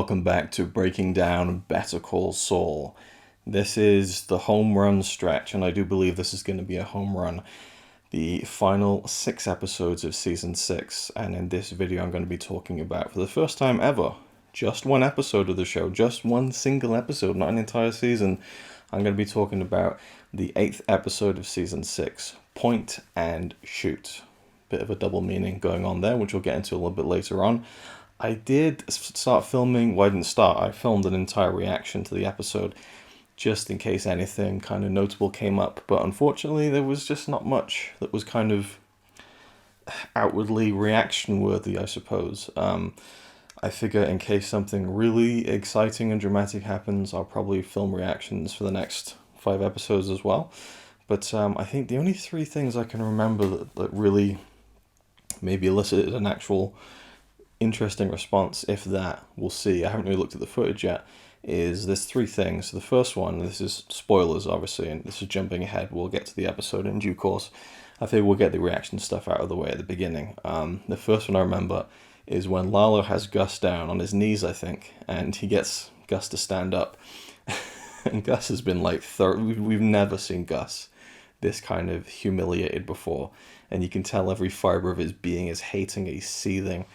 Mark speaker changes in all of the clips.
Speaker 1: welcome back to Breaking Down Better Call Saul. This is the home run stretch, and I do believe this is going to be a home run. The final 6 episodes of Season 6, and in this video I'm going to be talking about, for the first time ever, just one episode of the show, just one single episode, not an entire season. I'm going to be talking about the 8th episode of Season 6, Point and Shoot. Bit of a double meaning going on there, which we'll get into a little bit later on. I did start filming, well I didn't start, I filmed an entire reaction to the episode just in case anything kind of notable came up, but unfortunately there was just not much that was kind of outwardly reaction worthy, I suppose. I figure in case something really exciting and dramatic happens, I'll probably film reactions for the next 5 episodes as well. But I think the only 3 things I can remember that really maybe elicited an actual interesting response, if that, we'll see, I haven't really looked at the footage yet, is there's 3 things. So the first one, this is spoilers obviously, and this is jumping ahead, we'll get to the episode in due course. I think we'll get the reaction stuff out of the way at the beginning. The first one I remember is when Lalo has Gus down on his knees, I think, and he gets Gus to stand up. And Gus has been like, we've never seen Gus this kind of humiliated before, and you can tell every fiber of his being is hating it, he's seething.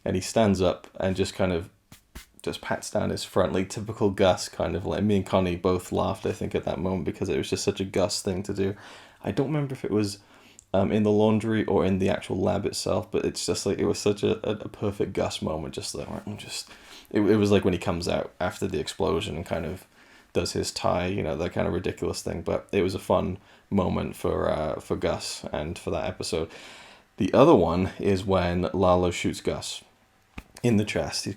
Speaker 1: And he stands up and just kind of just pats down his front, like typical Gus, kind of like. Me and Connie both laughed, I think, at that moment because it was just such a Gus thing to do. I don't remember if it was in the laundry or in the actual lab itself, but it's just like, it was such a perfect Gus moment. Just like, it was like when he comes out after the explosion and kind of does his tie, you know, that kind of ridiculous thing. But it was a fun moment for Gus and for that episode. The other one is when Lalo shoots Gus in the chest. He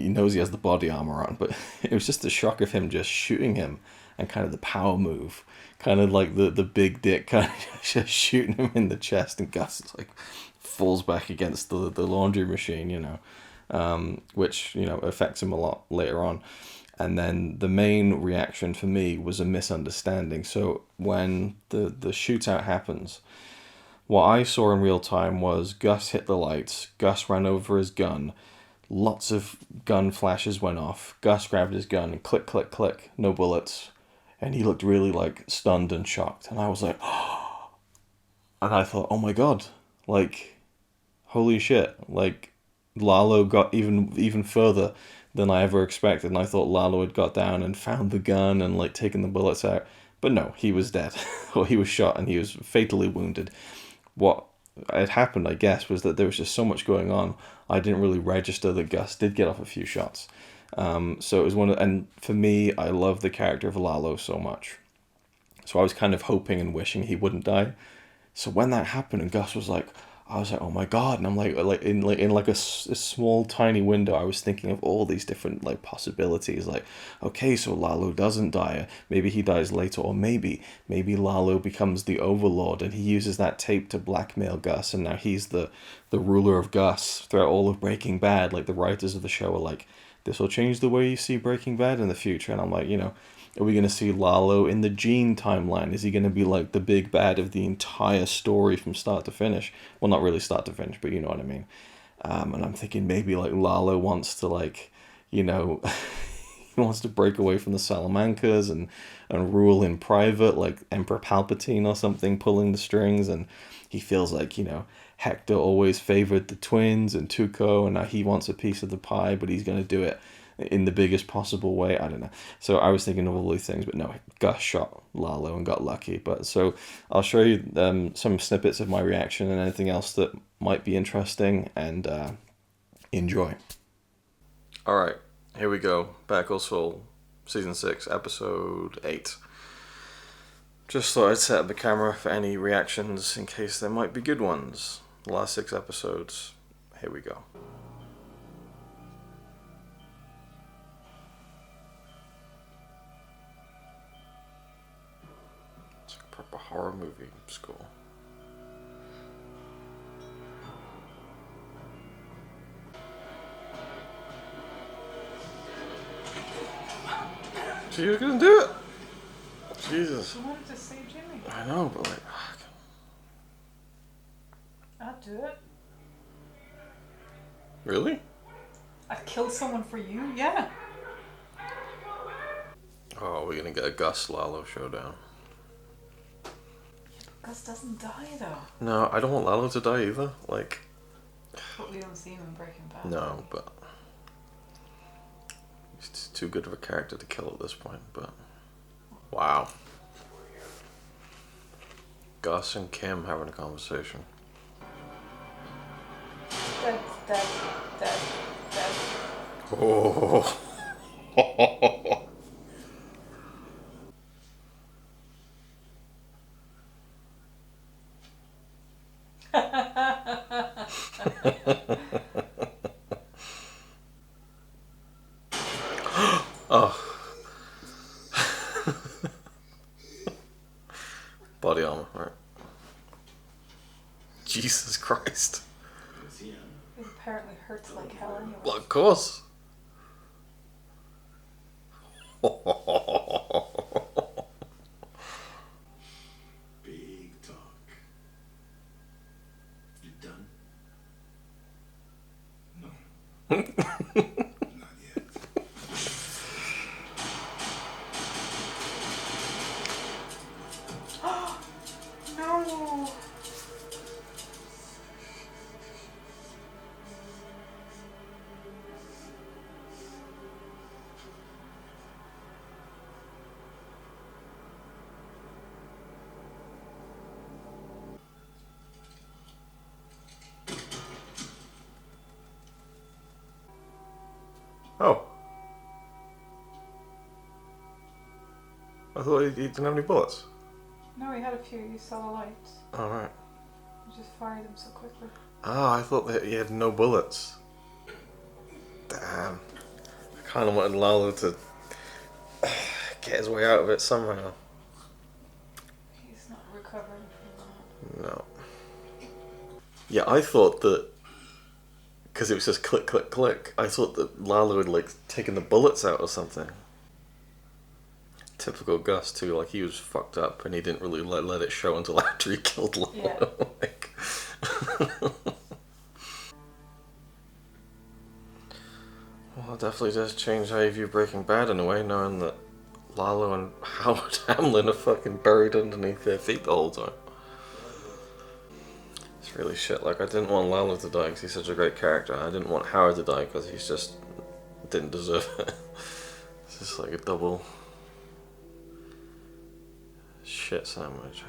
Speaker 1: knows he has the body armor on, but it was just the shock of him just shooting him and kind of the power move, kind of like the big dick kind of just shooting him in the chest, and Gus is like falls back against the laundry machine, you know, which, you know, affects him a lot later on. And then the main reaction for me was a misunderstanding. So when the shootout happens, what I saw in real time was Gus hit the lights, Gus ran over his gun, lots of gun flashes went off, Gus grabbed his gun and click, click, click, no bullets, and he looked really like stunned and shocked, and I was like, oh, and I thought, oh my god, like, holy shit, like, Lalo got even further than I ever expected, and I thought Lalo had got down and found the gun and like taken the bullets out, but no, he was dead, or he was shot and he was fatally wounded. What had happened, I guess, was that there was just so much going on, I didn't really register that Gus did get off a few shots. So it was and for me, I love the character of Lalo so much. So I was kind of hoping and wishing he wouldn't die. So when that happened and Gus was like, I was like, oh my god, and I'm like in a small tiny window, I was thinking of all these different like possibilities, like, okay, so Lalo doesn't die, maybe he dies later, or maybe Lalo becomes the overlord and he uses that tape to blackmail Gus, and now he's the ruler of Gus throughout all of Breaking Bad. Like, the writers of the show are like, this will change the way you see Breaking Bad in the future, and I'm like, you know, are we going to see Lalo in the Gene timeline? Is he going to be like the big bad of the entire story from start to finish? Well, not really start to finish, but you know what I mean. And I'm thinking maybe like Lalo wants to, like, you know, he wants to break away from the Salamancas and rule in private, like Emperor Palpatine or something, pulling the strings. And he feels like, you know, Hector always favored the twins and Tuco, and now he wants a piece of the pie, but he's going to do it in the biggest possible way. I don't know. So I was thinking of all these things, but no, Gus shot Lalo and got lucky. But so I'll show you some snippets of my reaction and anything else that might be interesting, and enjoy. All right, here we go. Better Call Saul, Season 6, Episode 8. Just thought I'd set up the camera for any reactions in case there might be good ones. The last 6 episodes. Here we go. Proper horror movie score. She was gonna do it. Jesus.
Speaker 2: She wanted to save Jimmy.
Speaker 1: I know, but like,
Speaker 2: I'll do it.
Speaker 1: really?
Speaker 2: I've killed someone for you? Yeah.
Speaker 1: Oh, we're gonna get a Gus Lalo showdown.
Speaker 2: Gus doesn't die, though.
Speaker 1: No, I don't want Lalo to die either. Like,
Speaker 2: But we don't see him in Breaking Bad.
Speaker 1: no, but he's too good of a character to kill at this point. But wow, Gus and Kim having a conversation.
Speaker 2: That.
Speaker 1: Oh. Oh. Body armor, right? Jesus Christ.
Speaker 2: It apparently hurts like hell anyway.
Speaker 1: Well, of course.
Speaker 3: Big talk. You done? No. Not yet.
Speaker 2: No.
Speaker 1: Oh. I thought he didn't have any bullets.
Speaker 2: No, he had a few. You saw the lights.
Speaker 1: Alright.
Speaker 2: He just fired them so quickly.
Speaker 1: Ah, I thought that he had no bullets. Damn. I kind of wanted Lalo to get his way out of it somehow.
Speaker 2: He's not recovering from
Speaker 1: No. Yeah, I thought that because it was just click, click, click. I thought that Lalo had like taken the bullets out or something. Typical Gus too. Like he was fucked up and he didn't really let it show until after he killed Lalo.
Speaker 2: Yeah.
Speaker 1: Like... Well, it definitely does change how you view Breaking Bad in a way, knowing that Lalo and Howard Hamlin are fucking buried underneath their feet the whole time. It's really shit. Like, I didn't want Lalo to die because he's such a great character. I didn't want Howard to die because he's just didn't deserve it. It's just like a double shit sandwich.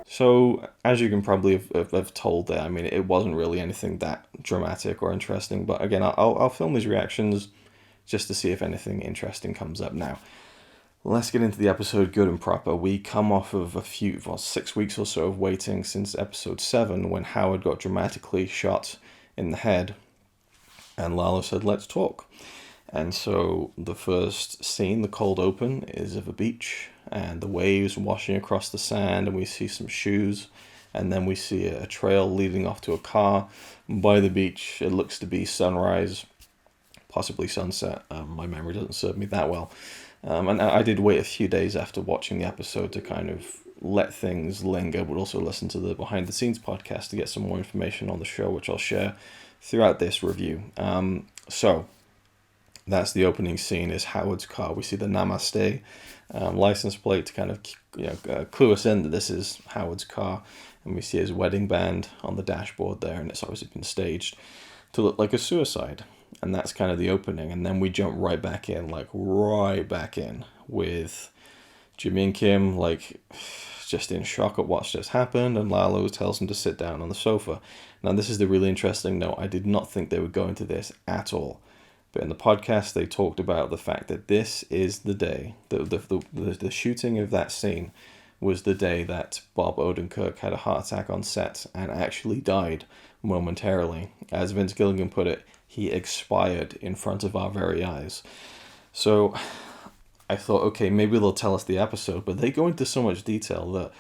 Speaker 1: So, as you can probably have told there, I mean, it wasn't really anything that dramatic or interesting. But again, I'll film these reactions just to see if anything interesting comes up. Now, let's get into the episode good and proper. We come off of 6 weeks or so of waiting since episode 7 when Howard got dramatically shot in the head. And Lalo said, let's talk. And so the first scene, the cold open, is of a beach and the waves washing across the sand, and we see some shoes, and then we see a trail leading off to a car. By the beach, it looks to be sunrise, possibly sunset. My memory doesn't serve me that well. And I did wait a few days after watching the episode to kind of let things linger, but also listen to the behind the scenes podcast to get some more information on the show, which I'll share throughout this review. So that's the opening scene, is Howard's car. We see the Namaste license plate to kind of clue us in that this is Howard's car, and we see his wedding band on the dashboard there, and it's obviously been staged to look like a suicide. And that's kind of the opening, and then we jump right back in with Jimmy and Kim just in shock at what's just happened, and Lalo tells him to sit down on the sofa. Now this is the really interesting note. I did not think they would go into this at all. But in the podcast, they talked about the fact that this is the day, the shooting of that scene was the day that Bob Odenkirk had a heart attack on set and actually died momentarily. As Vince Gilligan put it, he expired in front of our very eyes. So I thought, okay, maybe they'll tell us the episode, but they go into so much detail that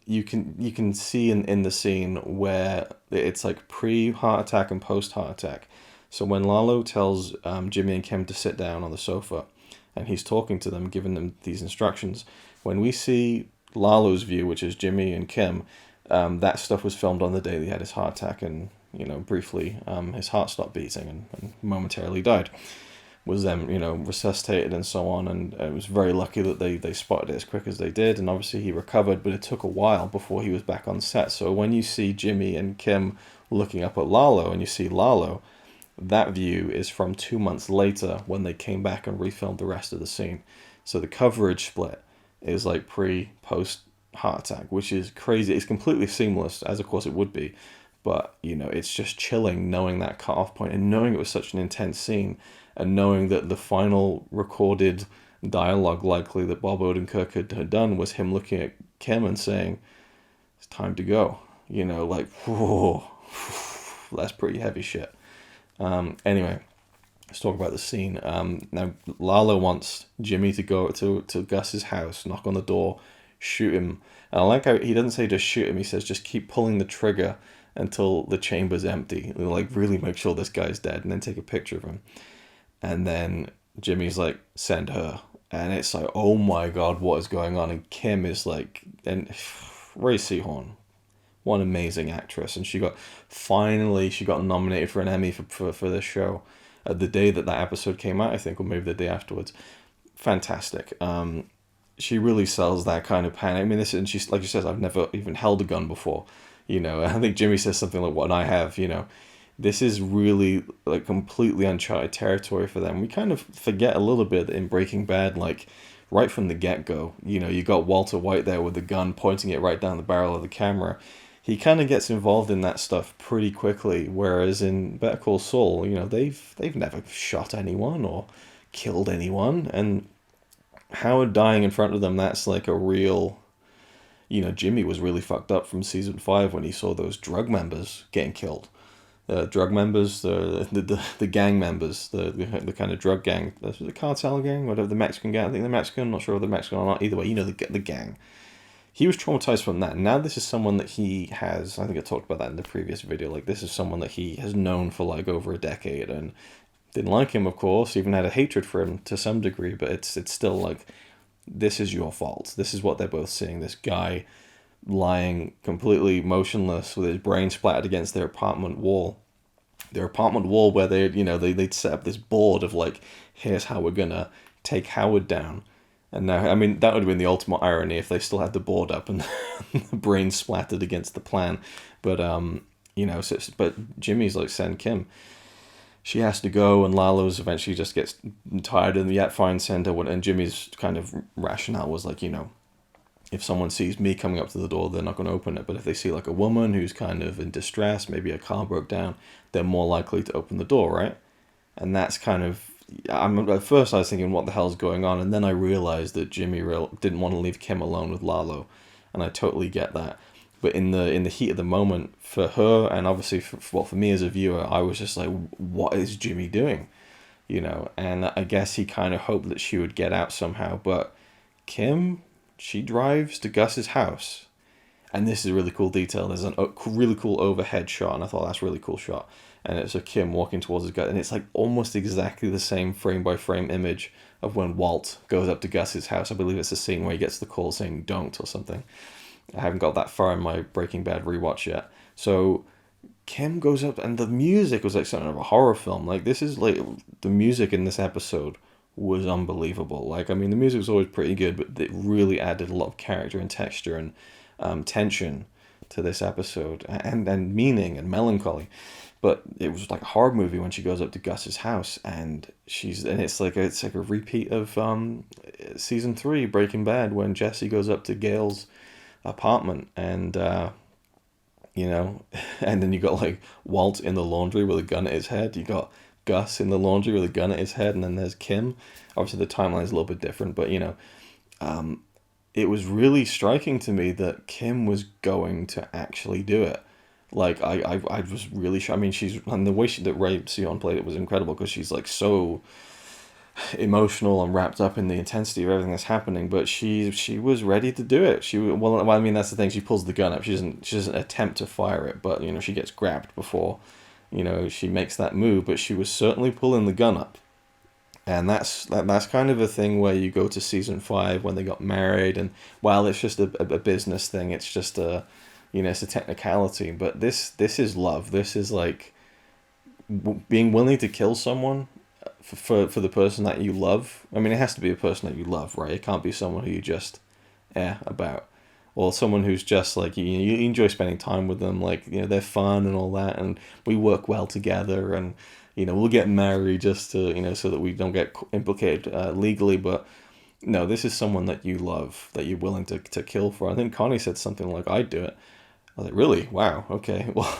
Speaker 1: you can see in the scene where it's like pre-heart attack and post-heart attack. So when Lalo tells Jimmy and Kim to sit down on the sofa, and he's talking to them, giving them these instructions, when we see Lalo's view, which is Jimmy and Kim, that stuff was filmed on the day he had his heart attack and briefly, his heart stopped beating and momentarily died. Was then, resuscitated and so on, and it was very lucky that they spotted it as quick as they did, and obviously he recovered, but it took a while before he was back on set. So when you see Jimmy and Kim looking up at Lalo, and you see Lalo, that view is from 2 months later when they came back and refilmed the rest of the scene. So the coverage split is like post heart attack, which is crazy. It's completely seamless, as of course it would be, but it's just chilling knowing that cut-off point and knowing it was such an intense scene, and knowing that the final recorded dialogue likely that Bob Odenkirk had done was him looking at Kim and saying, "It's time to go." Like, whoa, that's pretty heavy shit. Anyway, let's talk about the scene. Now, Lalo wants Jimmy to go to Gus's house, knock on the door, shoot him. And I like how he doesn't say just shoot him, he says just keep pulling the trigger until the chamber's empty. Like, really make sure this guy's dead, and then take a picture of him. And then Jimmy's like, send her. And it's like, oh my god, what is going on? And Kim is like, and Ray Seahorn, one amazing actress. And she got nominated for an Emmy for this show. The day that episode came out, I think, or maybe the day afterwards. Fantastic. She really sells that kind of panic. I mean, this, and she's, like she says, I've never even held a gun before. I think Jimmy says something like, what I have, This is really like completely uncharted territory for them. We kind of forget a little bit in Breaking Bad, like right from the get-go, you got Walter White there with the gun pointing it right down the barrel of the camera. He kind of gets involved in that stuff pretty quickly, whereas in Better Call Saul, they've never shot anyone or killed anyone, and Howard dying in front of them, that's like a real, Jimmy was really fucked up from season 5 when he saw those drug members getting killed. Drug members, the gang members, the kind of drug gang, the cartel gang, whatever, the Mexican gang. I think the Mexican, I'm not sure if the Mexican or not. Either way, the gang. He was traumatized from that. Now this is someone that he has, I think I talked about that in the previous video, like this is someone that he has known for like over a decade, and didn't like him, of course, even had a hatred for him to some degree, but it's still like, this is your fault. This is what they're both seeing. This guy lying completely motionless with his brain splattered against their apartment wall. Where they'd set up this board of like, here's how we're gonna take Howard down. And now, I mean, that would have been the ultimate irony if they still had the board up and the brain splattered against the plan. But but Jimmy's like, send Kim. She has to go, and Lalo's eventually just gets tired, and yet fine, send her. And Jimmy's kind of rationale was like, if someone sees me coming up to the door, they're not going to open it. But if they see like a woman who's kind of in distress, maybe a car broke down, they're more likely to open the door, right? And that's kind of, at first I was thinking, what the hell's going on? And then I realized that Jimmy didn't want to leave Kim alone with Lalo, and I totally get that. But in the heat of the moment, for her, and obviously for me as a viewer, I was just like, what is Jimmy doing? And I guess he kind of hoped that she would get out somehow. But Kim, she drives to Gus's house. And this is a really cool detail. There's a really cool overhead shot, and I thought that's a really cool shot. And it's of Kim walking towards his gut, and it's like almost exactly the same frame-by-frame image of when Walt goes up to Gus's house. I believe it's the scene where he gets the call saying "don't" or something. I haven't got that far in my Breaking Bad rewatch yet. So Kim goes up, and the music was like something of a horror film. Like, this is like, the music in this episode was unbelievable. Like, I mean, the music was always pretty good, but it really added a lot of character and texture and tension to this episode, and meaning and melancholy. But it was like a horror movie when she goes up to Gus's house, and it's like a repeat of season 3 Breaking Bad, when Jesse goes up to Gail's apartment, and and then you got like Walt in the laundry with a gun at his head. You got Gus in the laundry with a gun at his head, and then there's Kim. Obviously the timeline's a little bit different, but it was really striking to me that Kim was going to actually do it. Like, I was really sure. I mean, and the way that Ray Seahorn played it was incredible, because she's like so emotional and wrapped up in the intensity of everything that's happening, but she was ready to do it. I mean, that's the thing, she pulls the gun up. She doesn't attempt to fire it, but she gets grabbed before she makes that move, but she was certainly pulling the gun up. And that's kind of a thing where you go to season 5 when they got married, and while it's just a business thing, it's just it's a technicality, but this is love. This is like being willing to kill someone for the person that you love. I mean, it has to be a person that you love, right? It can't be someone who you just about, or someone who's just like you enjoy spending time with them, like they're fun and all that, and we work well together, and we'll get married just to so that we don't get implicated legally, but no, this is someone that you love, that you're willing to kill for. I think Connie said something like, I'd do it. I was like, really? Wow, okay. Well,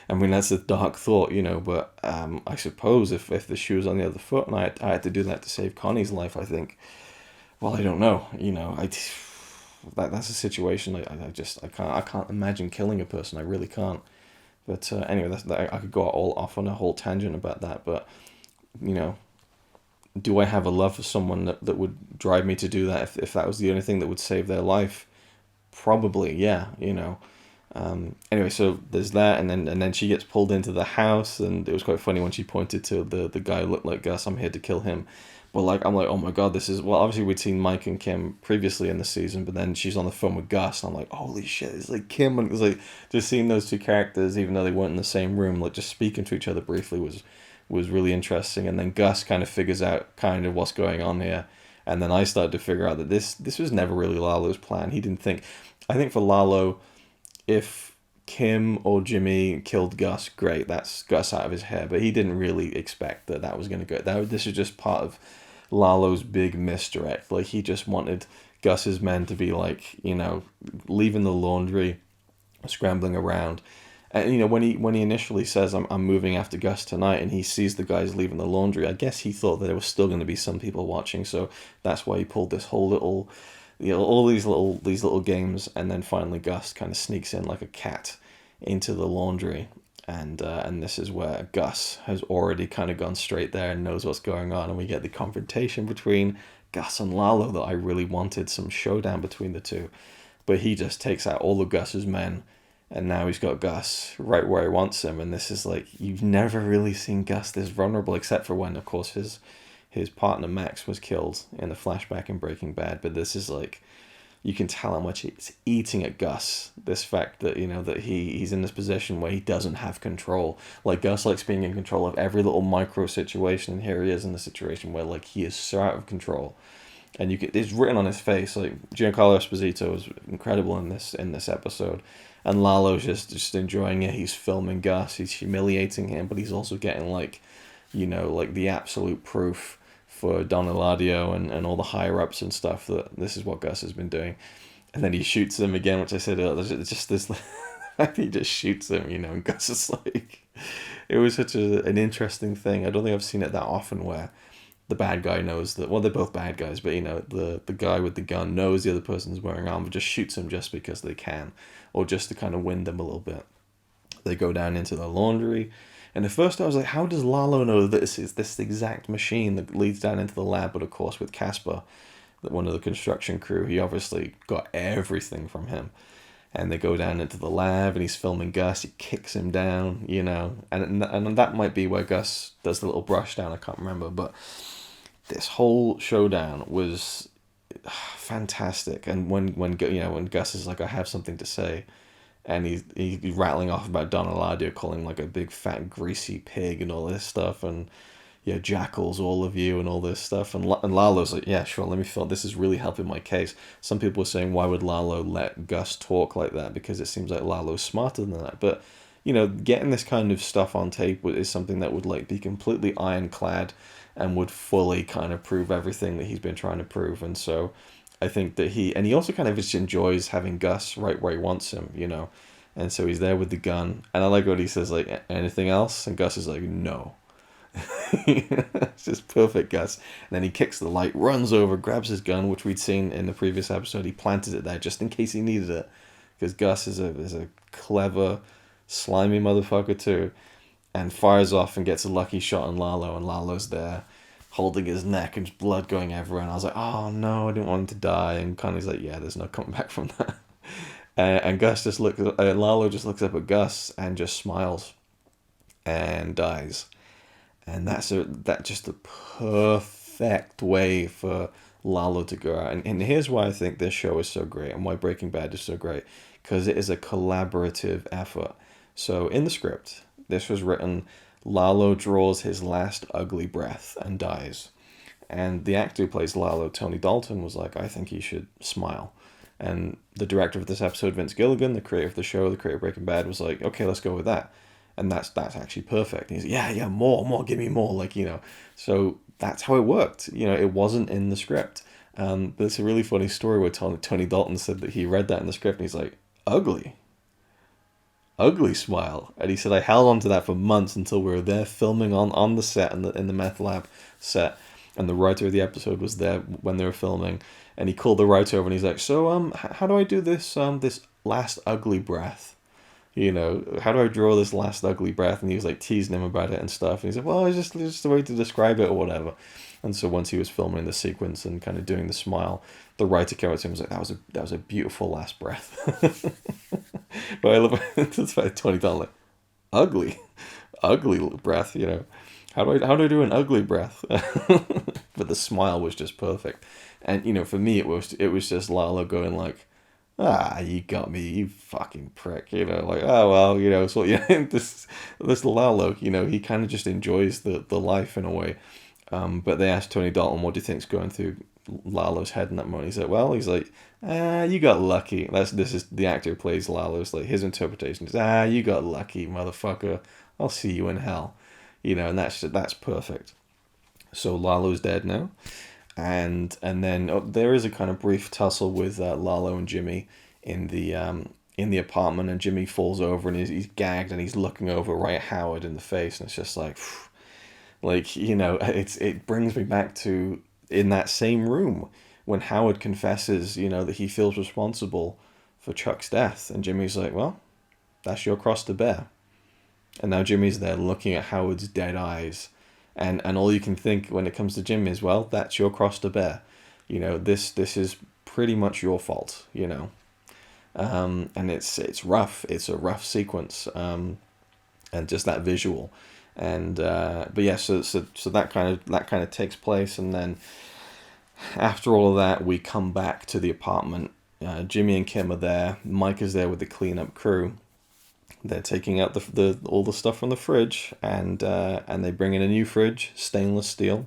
Speaker 1: I mean, that's a dark thought, but I suppose if the shoe was on the other foot and I had to do that to save Connie's life, I think, well, I don't know, that's a situation I can't imagine killing a person. I really can't. But anyway, I could go all off on a whole tangent about that, but, do I have a love for someone that would drive me to do that if that was the only thing that would save their life? Probably, yeah, Anyway, so there's that, and then she gets pulled into the house, and it was quite funny when she pointed to the guy who looked like Gus. I'm here to kill him. But I'm like, oh my god, this is, well, obviously we'd seen Mike and Kim previously in the season, but then she's on the phone with Gus, and I'm like, holy shit, it's like Kim, and it was like just seeing those two characters, even though they weren't in the same room, like just speaking to each other briefly was really interesting. And then Gus kind of figures out kind of what's going on here. And then I started to figure out that this was never really Lalo's plan. He didn't think, I think for Lalo, if Kim or Jimmy killed Gus, great, that's Gus out of his hair. But he didn't really expect that was going to go. This is just part of Lalo's big misdirect. Like, he just wanted Gus's men to be like, leaving the laundry, scrambling around. And when he initially says I'm moving after Gus tonight, and he sees the guys leaving the laundry, I guess he thought that there was still going to be some people watching, so that's why he pulled this whole little, all these little games, and then finally Gus kind of sneaks in like a cat into the laundry, and this is where Gus has already kind of gone straight there and knows what's going on, and we get the confrontation between Gus and Lalo that I really wanted, some showdown between the two, but he just takes out all of Gus's men. And now he's got Gus right where he wants him, and this is like, you've never really seen Gus this vulnerable, except for when, of course, his partner Max was killed in the flashback in Breaking Bad. But this is like, you can tell how much it's eating at Gus, this fact that that he's in this position where he doesn't have control. Like, Gus likes being in control of every little micro situation, and here he is in the situation where like he is so out of control. And it's written on his face. Like, Giancarlo Esposito is incredible in this episode, and Lalo's just enjoying it. He's filming Gus, he's humiliating him, but he's also getting like the absolute proof for Don Eladio and all the higher ups and stuff that this is what Gus has been doing. And then he shoots him again, which I said earlier. It's just this fact he just shoots him, and Gus is like, it was such an interesting thing. I don't think I've seen it that often where the bad guy knows that, well, they're both bad guys, but the guy with the gun knows the other person's wearing armor, just shoots him just because they can, or just to kind of win them a little bit. They go down into the laundry, and at first I was like, how does Lalo know this is this exact machine that leads down into the lab? But of course, with Casper, one of the construction crew, he obviously got everything from him. And they go down into the lab, and he's filming Gus. He kicks him down, and that might be where Gus does the little brush down. I can't remember, but this whole showdown was fantastic. And when Gus is like, I have something to say, and he's rattling off about Don Eladio, calling him like a big fat greasy pig and all this stuff, and jackals, all of you, and all this stuff. And Lalo's like, yeah, sure, let me feel. This is really helping my case. Some people were saying, why would Lalo let Gus talk like that? Because it seems like Lalo's smarter than that. But, getting this kind of stuff on tape is something that would like be completely ironclad and would fully kind of prove everything that he's been trying to prove. And so I think that he also kind of just enjoys having Gus right where he wants him, And so he's there with the gun. And I like what he says, like, anything else? And Gus is like, no. It's just perfect, Gus. And then he kicks the light, runs over, grabs his gun, which we'd seen in the previous episode. He planted it there just in case he needed it, because Gus is a clever, slimy motherfucker too, and fires off and gets a lucky shot on Lalo, and Lalo's there holding his neck and just blood going everywhere. And I was like, oh no, I didn't want him to die. And Connie's like, yeah, there's no coming back from that. And Lalo just looks up at Gus and just smiles and dies. And that's just a perfect way for Lalo to go out. And here's why I think this show is so great, and why Breaking Bad is so great. because it is a collaborative effort. So in the script, this was written, Lalo draws his last ugly breath and dies. And the actor who plays Lalo, Tony Dalton, was like, I think he should smile. And the director of this episode, Vince Gilligan, the creator of the show, the creator of Breaking Bad, was like, okay, let's go with that. And that's actually perfect. And he's like, yeah, more, give me more. Like, so that's how it worked. It wasn't in the script. But it's a really funny story where Tony Dalton said that he read that in the script and he's like, ugly smile. And he said, I held on to that for months until we were there filming on the set, in the meth lab set. And the writer of the episode was there when they were filming. And he called the writer over and he's like, so, how do I do this, this last ugly breath? How do I draw this last ugly breath? And he was like teasing him about it and stuff. And he's like, well, it's just a way to describe it or whatever. And so once he was filming the sequence and kind of doing the smile, the writer came up to him and was like, that was a beautiful last breath. But I love that's why Tony Dalton, like, ugly breath. How do I do an ugly breath? But the smile was just perfect. And for me, it was just Lalo going like, you got me, you fucking prick, like, oh well, so this Lalo, he kind of just enjoys the life in a way. But they asked Tony Dalton, what do you think's going through Lalo's head in that moment? He's like, you got lucky. This is the actor who plays Lalo's, like, his interpretation is, you got lucky, motherfucker. I'll see you in hell. And that's perfect. So Lalo's dead now. And then there is a kind of brief tussle with Lalo and Jimmy in the apartment, and Jimmy falls over and he's gagged and he's looking over right at Howard in the face, and it's just like it brings me back to in that same room when Howard confesses that he feels responsible for Chuck's death, and Jimmy's like, well, that's your cross to bear. And now Jimmy's there looking at Howard's dead eyes. And all you can think when it comes to Jimmy is, well, that's your cross to bear. This is pretty much your fault, and it's rough. It's a rough sequence, and just that visual. And but yeah, so that kind of takes place, and then after all of that, we come back to the apartment. Jimmy and Kim are there. Mike is there with the cleanup crew. They're taking out all the stuff from the fridge, and they bring in a new fridge, stainless steel.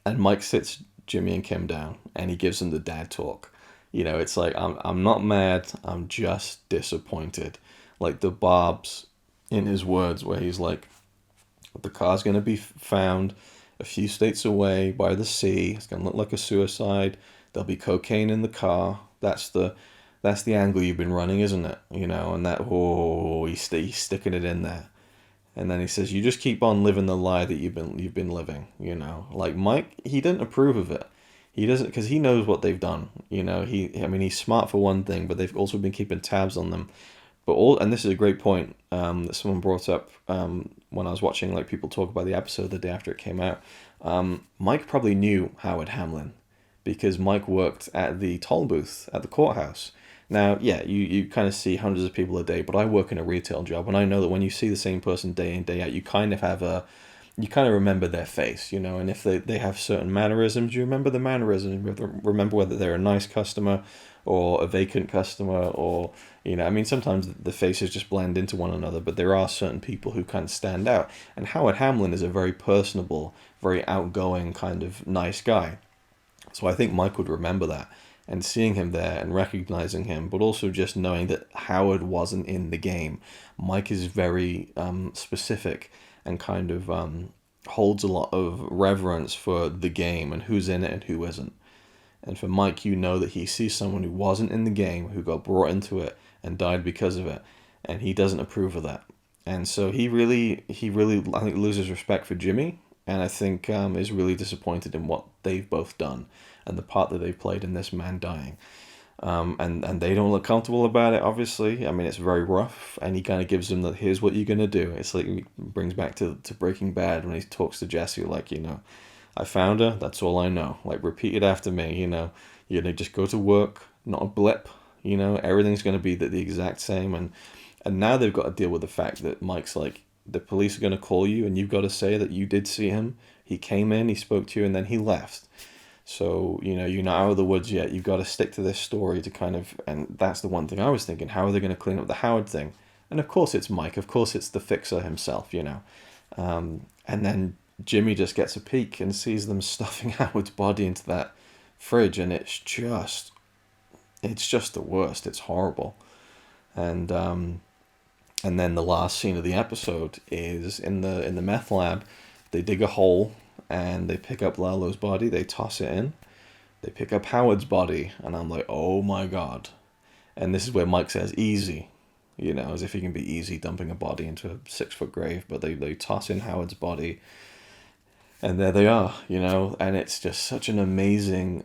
Speaker 1: And Mike sits Jimmy and Kim down, and he gives them the dad talk. It's like, I'm not mad, I'm just disappointed. Like the barbs in his words, where he's like, the car's gonna be found a few states away by the sea. It's gonna look like a suicide. There'll be cocaine in the car. That's the angle you've been running, isn't it? And that, he's sticking it in there. And then he says, you just keep on living the lie that you've been living, Like Mike, he didn't approve of it. He doesn't, because he knows what they've done. He's smart for one thing, but they've also been keeping tabs on them. And this is a great point that someone brought up when I was watching like people talk about the episode the day after it came out. Mike probably knew Howard Hamlin because Mike worked at the toll booth at the courthouse. Now, yeah, you kind of see hundreds of people a day, but I work in a retail job, and I know that when you see the same person day in, day out, you kind of remember their face, and if they have certain mannerisms, you remember the mannerisms, you remember whether they're a nice customer or a vacant customer, or, sometimes the faces just blend into one another, but there are certain people who kind of stand out, and Howard Hamlin is a very personable, very outgoing kind of nice guy. So I think Mike would remember that. And seeing him there and recognizing him, but also just knowing that Howard wasn't in the game. Mike is very specific and kind of holds a lot of reverence for the game and who's in it and who isn't. And for Mike, that he sees someone who wasn't in the game, who got brought into it and died because of it, and he doesn't approve of that. And so he really, I think, loses respect for Jimmy, and I think is really disappointed in what they've both done and the part that they've played in this man dying. And they don't look comfortable about it, obviously. It's very rough, and he kind of gives them that, here's what you're going to do. It's like, he brings back to Breaking Bad when he talks to Jesse, like, I found her, that's all I know. Like, repeat it after me, you're going to just go to work, not a blip, everything's going to be the exact same. And now they've got to deal with the fact that Mike's like, the police are going to call you, and you've got to say that you did see him. He came in, he spoke to you, and then he left. So, you're not out of the woods yet. You've got to stick to this story to kind of, and that's the one thing I was thinking, how are they going to clean up the Howard thing? And of course it's Mike. Of course it's the fixer himself. And then Jimmy just gets a peek and sees them stuffing Howard's body into that fridge, and it's just the worst. It's horrible. And then the last scene of the episode is in the meth lab. They dig a hole and they pick up Lalo's body. They toss it in. They pick up Howard's body, and I'm like, oh my god. And this is where Mike says easy, as if he can be easy dumping a body into a 6-foot grave. But they toss in Howard's body, and there they are, and it's just such an amazing,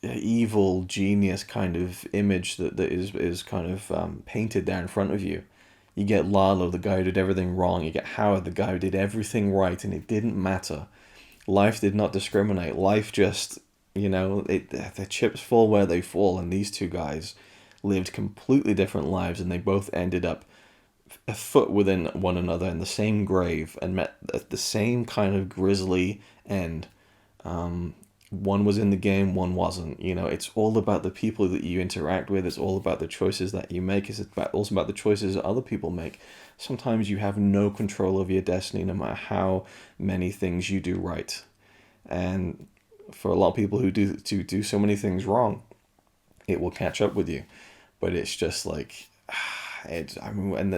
Speaker 1: evil genius kind of image that is kind of painted there in front of you. You get Lalo, the guy who did everything wrong. You get Howard, the guy who did everything right, and it didn't matter. Life did not discriminate. Life just, the chips fall where they fall, and these two guys lived completely different lives, and they both ended up a foot within one another in the same grave and met at the same kind of grisly end. One was in the game, one wasn't. It's all about the people that you interact with. It's all about the choices that you make. Also about the choices that other people make. Sometimes you have no control over your destiny, no matter how many things you do right. And for a lot of people who do so many things wrong, it will catch up with you. But it's just like, and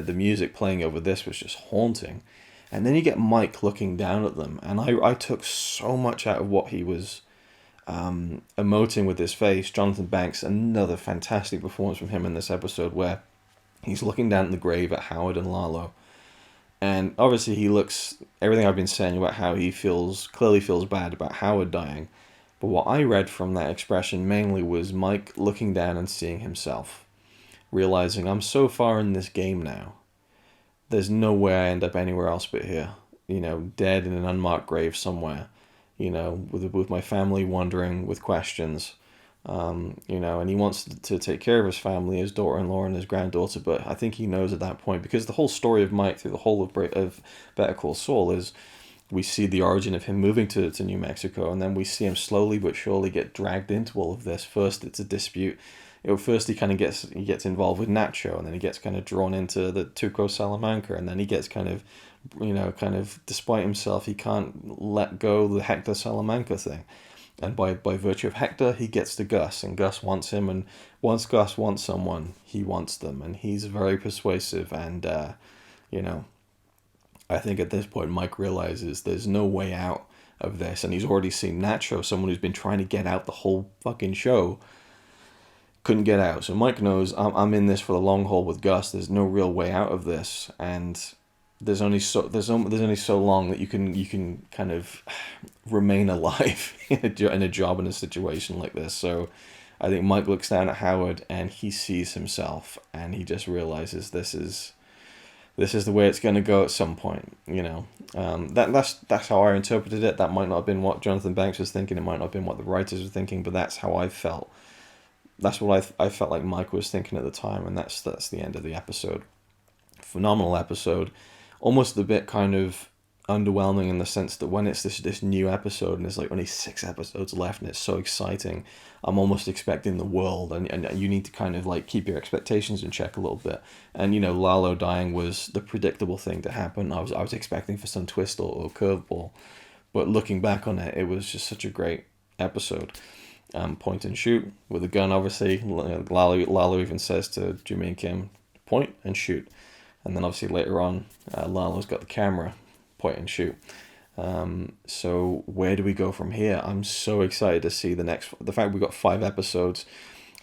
Speaker 1: the music playing over this was just haunting. And then you get Mike looking down at them, and I took so much out of what he was emoting with his face. Jonathan Banks, another fantastic performance from him in this episode, where he's looking down at the grave at Howard and Lalo, and obviously he looks, everything I've been saying about how he clearly feels bad about Howard dying, but what I read from that expression mainly was Mike looking down and seeing himself, realizing, I'm so far in this game now, there's no way I end up anywhere else but here, dead in an unmarked grave somewhere, with my family wondering with questions, and he wants to take care of his family, his daughter-in-law and his granddaughter, but I think he knows at that point, because the whole story of Mike through the whole of Better Call Saul is, we see the origin of him moving to New Mexico, and then we see him slowly but surely get dragged into all of this. First, it's a dispute. First he kind of gets involved with Nacho, and then he gets kind of drawn into the Tuco Salamanca, and then he gets kind of despite himself, he can't let go the Hector Salamanca thing. And by virtue of Hector, he gets to Gus, and Gus wants him, and once Gus wants someone, he wants them, and he's very persuasive, and, I think at this point Mike realizes there's no way out of this, and he's already seen Nacho, someone who's been trying to get out the whole fucking show, couldn't get out. So Mike knows, I'm in this for the long haul with Gus, there's no real way out of this, and there's only so long that you can kind of remain alive in a job in a situation like this. So I think Mike looks down at Howard and he sees himself, and he just realizes this is the way it's going to go at some point. That's how I interpreted it. That might not have been what Jonathan Banks was thinking. It might not have been what the writers were thinking, but that's how I felt. That's what I felt like Mike was thinking at the time, and that's the end of the episode. Phenomenal episode. Almost a bit kind of underwhelming in the sense that when it's this new episode and there's like only 6 episodes left and it's so exciting, I'm almost expecting the world, and you need to kind of like keep your expectations in check a little bit. And Lalo dying was the predictable thing to happen. I was expecting for some twist or curveball, but looking back on it, it was just such a great episode. Point and shoot with a gun, obviously. Lalo even says to Jimmy and Kim, point and shoot. And then obviously later on, Lalo's got the camera, point and shoot. So where do we go from here? I'm so excited to see the fact we got 5 episodes.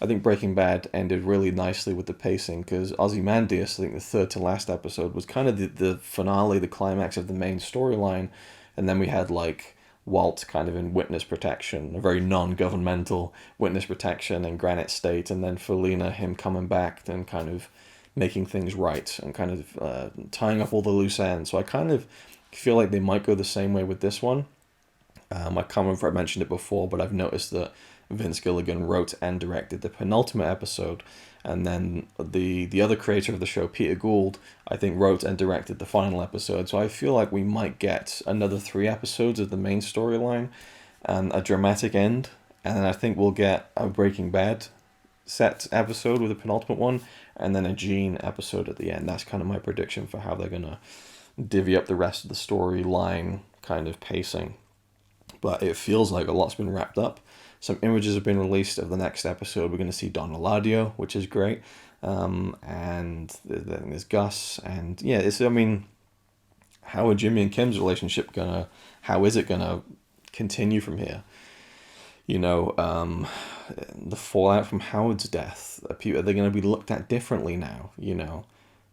Speaker 1: I think Breaking Bad ended really nicely with the pacing, because Ozymandias, I think the third to last episode, was kind of the finale, the climax of the main storyline. And then we had like Walt kind of in witness protection, a very non-governmental witness protection in Granite State. And then Felina, him coming back and kind of making things right and kind of tying up all the loose ends. So I kind of feel like they might go the same way with this one. I can't remember if I mentioned it before, but I've noticed that Vince Gilligan wrote and directed the penultimate episode, and then the other creator of the show, Peter Gould, I think wrote and directed the final episode. So I feel like we might get another 3 episodes of the main storyline, and a dramatic end. And then I think we'll get a Breaking Bad set episode with the penultimate one, and then a Gene episode at the end. That's kind of my prediction for how they're going to divvy up the rest of the storyline kind of pacing. But it feels like a lot's been wrapped up. Some images have been released of the next episode. We're going to see Don Eladio, which is great. And then there's Gus. And yeah, I mean, how are Jimmy and Kim's relationship how is it gonna continue from here? You know, the fallout from Howard's death. Are they going to be looked at differently now? You know,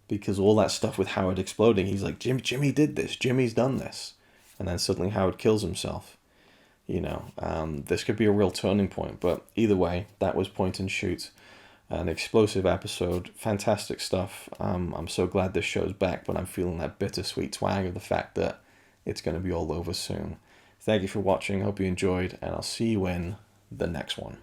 Speaker 1: because all that stuff with Howard exploding, he's like, Jimmy did this. Jimmy's done this. And then suddenly Howard kills himself. You know, this could be a real turning point. But either way, that was Point and Shoot. An explosive episode. Fantastic stuff. I'm so glad this show's back, but I'm feeling that bittersweet twang of the fact that it's going to be all over soon. Thank you for watching. Hope you enjoyed, and I'll see you in the next one.